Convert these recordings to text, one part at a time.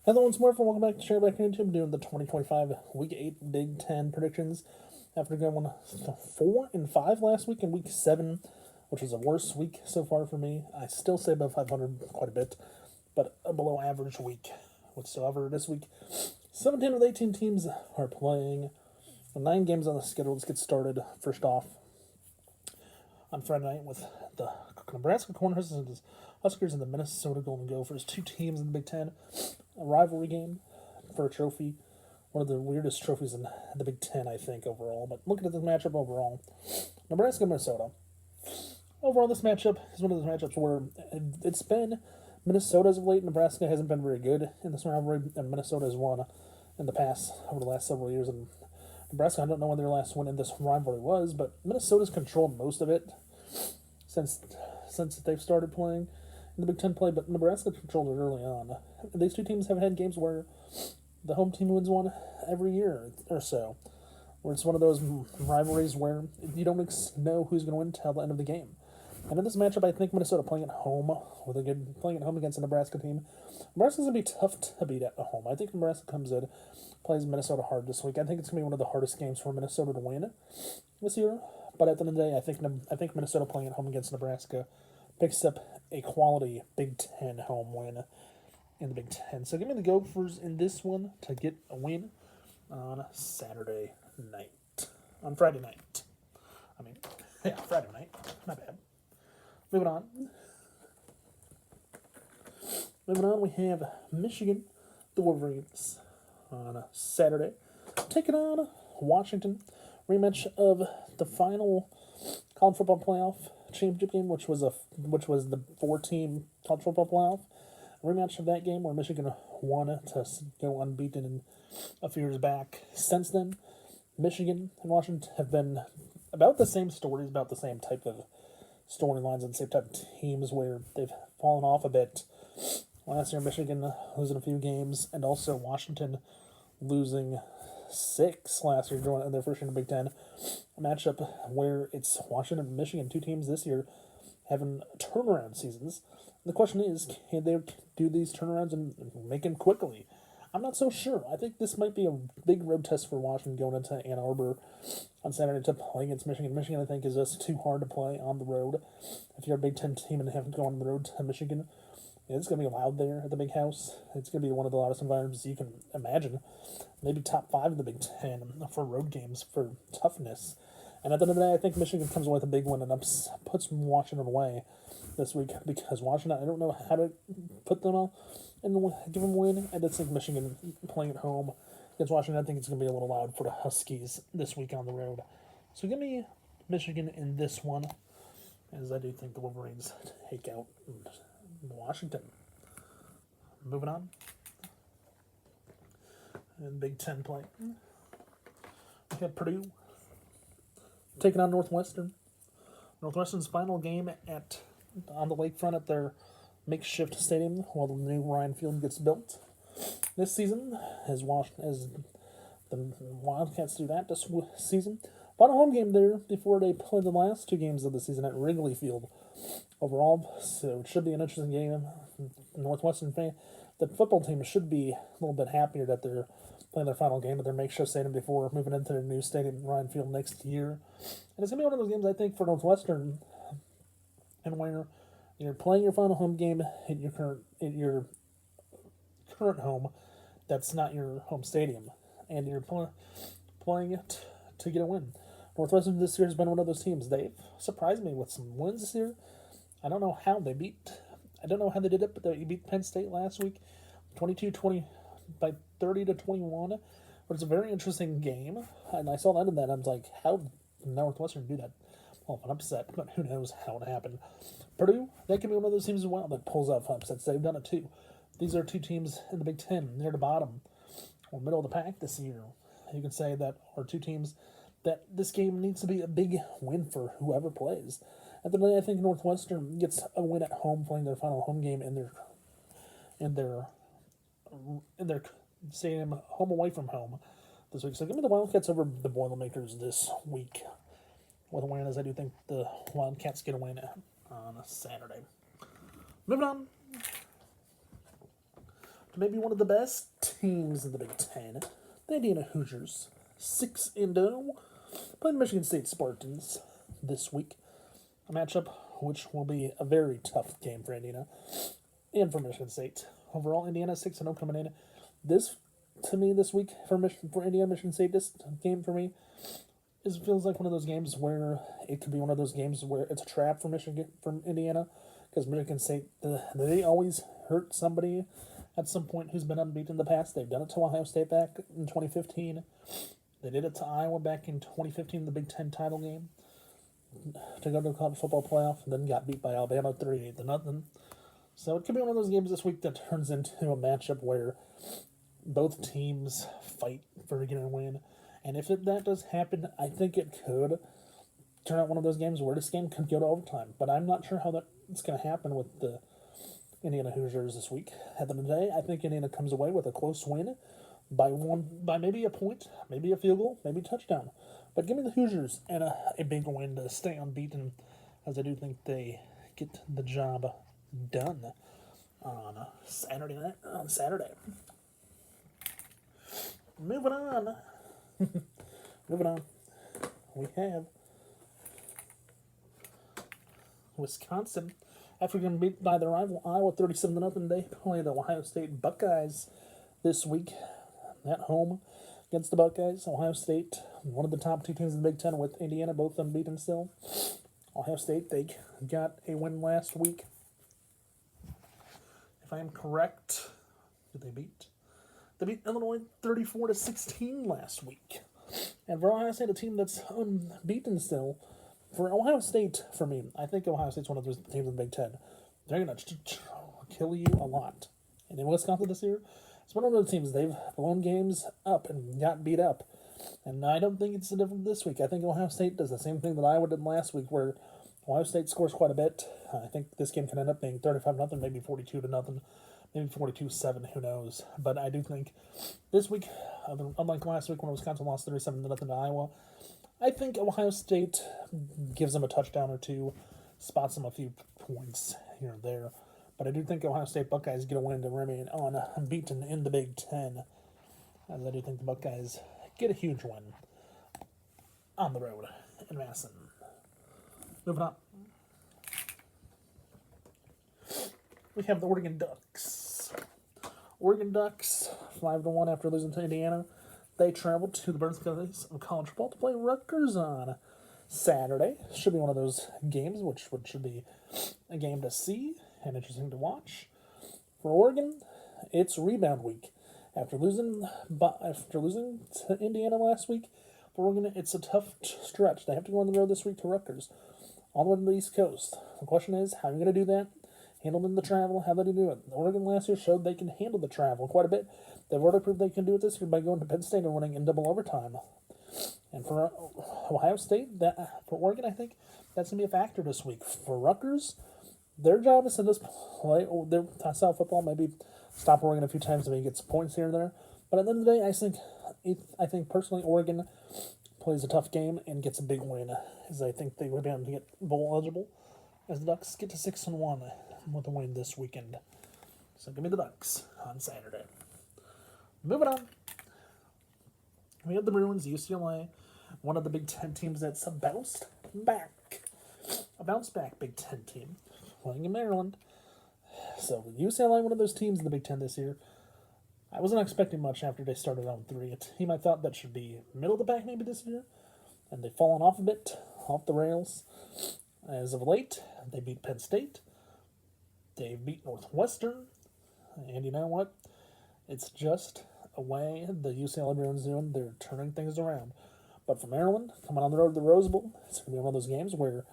Hello once more, welcome back to Shareback YouTube, doing the 2025 Week 8 Big Ten predictions. After going 4-5 last week in Week 7, which was the worst week so far for me. I still say above 500 quite a bit, but a below average week whatsoever. This week, 17 of the 18 teams are playing. 9 games on the schedule. Let's get started. First off, on Friday night with the Nebraska Cornhuskers and the Minnesota Golden Gophers, 2 teams in the Big Ten. A rivalry game for a trophy. One of the weirdest trophies in the Big Ten, I think, overall. But looking at this matchup overall, Nebraska, Minnesota. Overall, this matchup is one of those matchups where it's been Minnesota as of late. Nebraska hasn't been very good in this rivalry, and Minnesota has won in the past, over the last several years. And Nebraska, I don't know when their last win in this rivalry was, but Minnesota's controlled most of it since they've started playing in the Big Ten play, but Nebraska controlled it early on. These two teams have had games where the home team wins one every year or so, where it's one of those rivalries where you don't know who's going to win until the end of the game. And in this matchup, I think Minnesota playing at home playing at home against a Nebraska team. Nebraska's going to be tough to beat at home. I think Nebraska comes in, plays Minnesota hard this week. I think it's going to be one of the hardest games for Minnesota to win this year. But at the end of the day, I think Minnesota playing at home against Nebraska picks up a quality Big Ten home win in the Big Ten. So give me the Gophers in this one to get a win on Saturday night. On Friday night. Friday night. My bad. Moving on. We have Michigan, the Wolverines, on Saturday, taking on Washington. Rematch of the final college football playoff championship game, which was the 4-team college football playoff. Rematch of that game where Michigan won to go unbeaten in a few years back. Since then, Michigan and Washington have been about the same stories, about the same type of storylines and same type of teams where they've fallen off a bit. Last year, Michigan losing a few games, and also Washington losing 6 last year during their first year in the Big Ten. A matchup where it's Washington and Michigan, 2 teams this year having turnaround seasons. The question is, can they do these turnarounds and make them quickly? I'm not so sure. I think this might be a big road test for Washington going into Ann Arbor on Saturday to play against Michigan. Michigan, I think, is just too hard to play on the road. If you're a Big Ten team and have to go on the road to Michigan, it's going to be loud there at the Big House. It's going to be one of the loudest environments you can imagine. Maybe top 5 in the Big Ten for road games, for toughness. And at the end of the day, I think Michigan comes away with a big win and puts Washington away this week, because Washington, I don't know how to put them all and give them a win. I just think Michigan playing at home against Washington, I think it's going to be a little loud for the Huskies this week on the road. So give me Michigan in this one, as I do think the Wolverines take out Washington. Moving on. In Big Ten play, we have Purdue taking on Northwestern. Northwestern's final game on the lakefront at their makeshift stadium while the new Ryan Field gets built this season, as the Wildcats do that this season. Final home game there before they play the last 2 games of the season at Wrigley Field overall. So it should be an interesting game. Northwestern fan, the football team should be a little bit happier that they're playing their final game at their makeshift stadium before moving into their new stadium, Ryan Field, next year. And it's going to be one of those games, I think, for Northwestern, and where you're playing your final home game at your current home that's not your home stadium, and you're playing it to get a win. Northwestern this year has been one of those teams. They've surprised me with some wins this year. I don't know how they did it, but they beat Penn State last week, 22-20 by 30-21. But it's a very interesting game, and I saw the end of that. I was like, how did Northwestern do that? Well, an upset, but who knows how it happened. Purdue, they can be one of those teams as well that pulls off upsets. They've done it too. These are 2 teams in the Big Ten, near the bottom or middle of the pack this year. You can say that are 2 teams that this game needs to be a big win for whoever plays. At the end of the day, I think Northwestern gets a win at home, playing their final home game in their stadium, home away from home this week. So give me the Wildcats over the Boilermakers this week with a win, as I do think the Wildcats get a win on a Saturday. Moving on to maybe one of the best teams in the Big Ten, the Indiana Hoosiers, 6-0, playing Michigan State Spartans this week. A matchup which will be a very tough game for Indiana and for Michigan State. Overall, Indiana 6-0 coming in. This, to me, this week for Indiana Michigan State, this game for me feels like one of those games where it could be one of those games where it's a trap for Indiana, because Michigan State, they always hurt somebody at some point who's been unbeaten in the past. They've done it to Ohio State back in 2015. They did it to Iowa back in 2015, the Big Ten title game, to go to the college football playoff, and then got beat by Alabama 38-0. So it could be one of those games this week that turns into a matchup where both teams fight for getting a win. And if that does happen, I think it could turn out one of those games where this game could go to overtime. But I'm not sure how that's going to happen with the Indiana Hoosiers this week. At the end of the day, I think Indiana comes away with a close win by maybe a point, maybe a field goal, maybe a touchdown. But give me the Hoosiers and a big win to stay unbeaten, as I do think they get the job done on Saturday night. On Saturday. Moving on. We have Wisconsin. After getting beat by their rival Iowa 37-0, they play the Ohio State Buckeyes this week at home against the Buckeyes. Ohio State, one of the top two teams in the Big Ten, with Indiana both unbeaten still. Ohio State, they got a win last week. If I am correct, did they beat? They beat Illinois 34-16 last week. And for Ohio State, a team that's unbeaten still, for Ohio State, for me, I think Ohio State's one of those teams in the Big Ten. They're going to kill you a lot. And in Wisconsin this year, it's one of those teams, they've blown games up and got beat up. And I don't think it's different this week. I think Ohio State does the same thing that Iowa did last week, where Ohio State scores quite a bit. I think this game can end up being 35-0, maybe 42-0, maybe 42-7, who knows. But I do think this week, unlike last week when Wisconsin lost 37-0 to Iowa, I think Ohio State gives them a touchdown or two, spots them a few points here and there. But I do think Ohio State Buckeyes get a win to remain unbeaten in the Big Ten, as I do think the Buckeyes get a huge win on the road in Madison. Moving on. We have the Oregon Ducks. Oregon Ducks, 5-1 after losing to Indiana. They traveled to the birthplace of college football to play Rutgers on Saturday. Should be one of those games, which should be a game to see and interesting to watch. For Oregon, it's rebound week. After losing to Indiana last week, for Oregon, it's a tough stretch. They have to go on the road this week to Rutgers, all the way to the East Coast. The question is, how are you going to do that? Handling the travel, how do they do it? Oregon last year showed they can handle the travel quite a bit. They've already proved they can do it this year by going to Penn State and winning in double overtime. And for Ohio State, for Oregon, I think that's going to be a factor this week. For Rutgers, their job is to just play their style football, maybe stop Oregon a few times and maybe get some points here and there. But at the end of the day, I think personally Oregon plays a tough game and gets a big win, as I think they would be able to get bowl eligible, as the Ducks get to 6-1 with a win this weekend. So give me the Ducks on Saturday. Moving on. We have the Bruins, UCLA, one of the Big Ten teams that's bounced back. A bounce back Big Ten team, playing in Maryland. So UCLA, one of those teams in the Big Ten this year. I wasn't expecting much after they started on 3. A team I thought that should be middle of the pack maybe this year. And they've fallen off a bit, off the rails. As of late, they beat Penn State. They beat Northwestern. And you know what? It's just a way the UCLA Bruins doing. They're turning things around. But for Maryland, coming on the road to the Rose Bowl, it's going to be one of those games where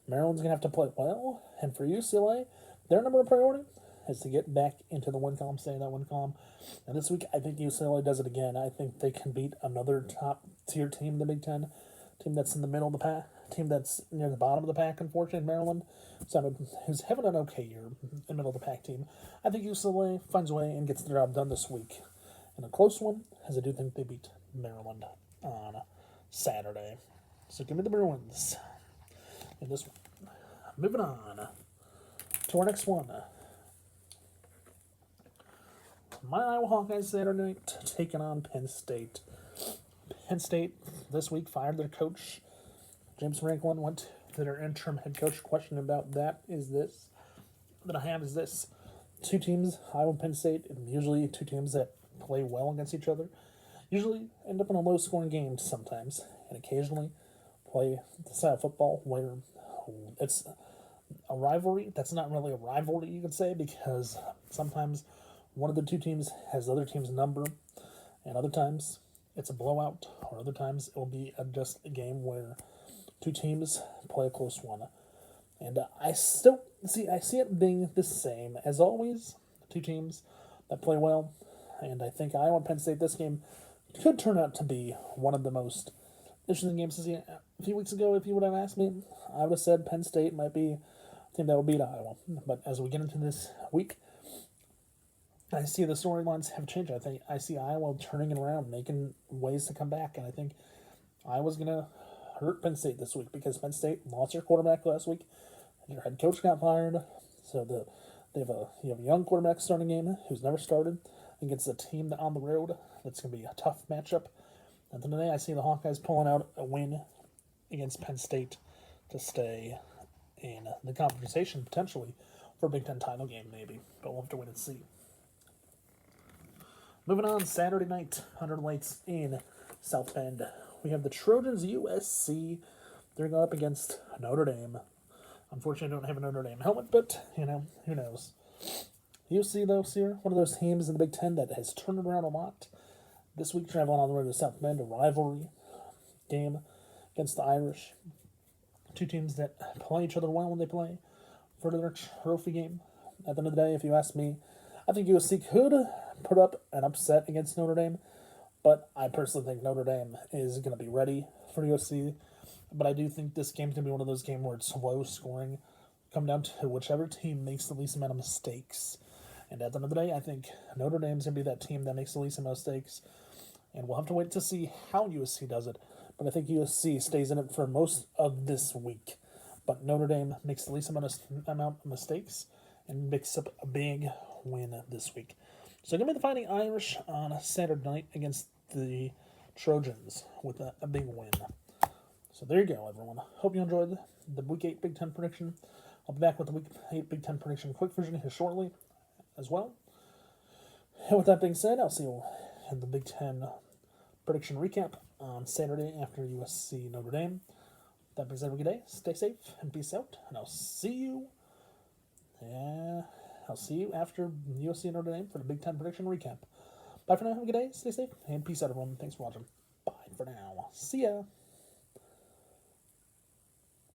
Maryland's going to have to play well. And for UCLA, their number one priority is to get back into the win column, stay in that win column. And this week, I think UCLA does it again. I think they can beat another top-tier team in the Big Ten, team that's in the middle of the pack, team that's near the bottom of the pack, unfortunately, Maryland. So who's having an okay year, a middle of the pack team. I think UCLA finds a way and gets the job done this week. And a close one, as I do think they beat Maryland on Saturday. So give me the Bruins in this one. Moving on to our next one. my Iowa Hawkeyes Saturday night taking on Penn State. Penn State this week fired their coach. James Franklin went to their interim head coach. Question about that is this. That I have is this. Two teams, Iowa and Penn State, and usually two teams that play well against each other, usually end up in a low-scoring game sometimes, and occasionally play the style of football where it's a rivalry. That's not really a rivalry, you could say, because sometimes one of the two teams has the other team's number, and other times it's a blowout, or other times it will be just a game where two teams play a close one. And I see it being the same as always. Two teams that play well, and I think Iowa and Penn State this game could turn out to be one of the most interesting games to see. A few weeks ago, if you would have asked me, I would have said Penn State might be a team that would beat Iowa. But as we get into this week, I see the storylines have changed. I see Iowa turning it around, making ways to come back, and I think Iowa's going to hurt Penn State this week because Penn State lost their quarterback last week. Their head coach got fired, so you have a young quarterback starting game who's never started against a team on the road. That's going to be a tough matchup. And then today I see the Hawkeyes pulling out a win against Penn State to stay in the conversation potentially for a Big Ten title game maybe, but we'll have to wait and see. Moving on, Saturday night under the lights in South Bend, we have the Trojans USC. They're going up against Notre Dame. Unfortunately, I don't have a Notre Dame helmet, but, who knows. USC, though, here, one of those teams in the Big Ten that has turned around a lot. This week, traveling on the road to South Bend, a rivalry game against the Irish. Two teams that play each other well when they play for their trophy game. At the end of the day, if you ask me, I think USC could put up an upset against Notre Dame, but I personally think Notre Dame is going to be ready for USC. But I do think this game's going to be one of those games where it's low scoring, come down to whichever team makes the least amount of mistakes. And at the end of the day, I think Notre Dame's going to be that team that makes the least amount of mistakes. And we'll have to wait to see how USC does it. But I think USC stays in it for most of this week. But Notre Dame makes the least amount of mistakes and picks up a big win this week. So going to be the Fighting Irish on a Saturday night against the Trojans with a big win. So there you go, everyone. Hope you enjoyed the Week 8 Big Ten prediction. I'll be back with the Week 8 Big Ten prediction quick version here shortly as well. And with that being said, I'll see you in the Big Ten prediction recap on Saturday after USC Notre Dame. That being said, have a good day. Stay safe and peace out. And I'll see you after USC Notre Dame for the Big Ten prediction recap. Bye for now. Have a good day. Stay safe and peace out, everyone. Thanks for watching. Bye for now. See ya.